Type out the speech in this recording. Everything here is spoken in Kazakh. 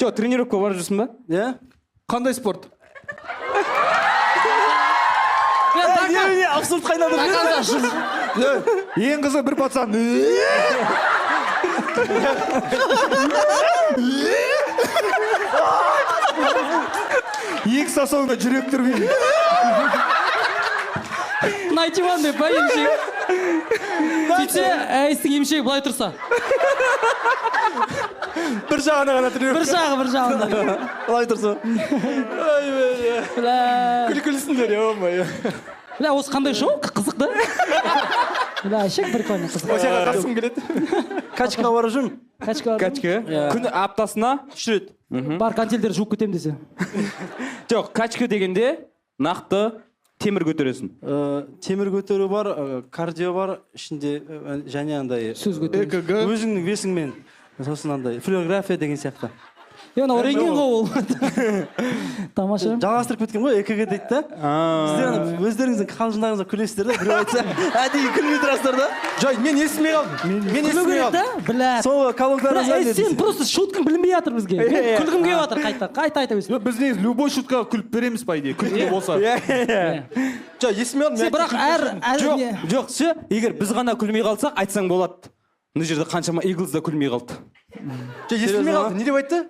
жоқ тренировка барып жүрсің ба? Иә? Қандай спорт? Абсурд қайнады. Ең қызы бір пацан. Екі саусағында жүрек тұрмайды. Найтиман деп па емшек. Сөйтсе, әйістің емшегі былай тұрса. Бір жағына ғана тренировка. Бір жағында. Былай тұрса. Күлкілісіңдер, ё-моё. Бля, осы қандай шоу? Қызық да? Бля, шек прикольно қызық. Осыға қатысқым келеді. Качкаға барып жүрмін. Качка. Күні аптасына 3 рет. Бар контейнерді жуып кетем десе. Жоқ, качка дегенде нақты темір көтересің. Темір көтеру бар, кардио бар, ішінде және андай Сөз көтеру. ЭКГ. өзіңнің весіңмен сосын андай флюорография деген сияқты. Анау рентген ғой ол. Тамаша. Жалғастырып кеткен ғой, ЭКГ дейді да. Сіздер өздеріңіздің қалжыңдарыңызға күлесіздер да, біреу айтса, әдейі күлмей тұрасыздар да. Жай, мен естімей қалдым. Мен естімей қалдым. Бля. Сол колонкаларыңызға Сен просто шуткаң білінбей жатыр бізге. Күлгім келіп жатыр қайта өстіп. Біз негізі любой шуткаға күліп береміз, по идее. Күлкі болса. Жай, естімей қалдым. Бірақ Жоқ, егер біз ғана күлмей қалсақ, айтсаң болады. Мына жерде қаншама Иглз да күлмей қалды. Жай, естімей қалдым. Не деп айтты?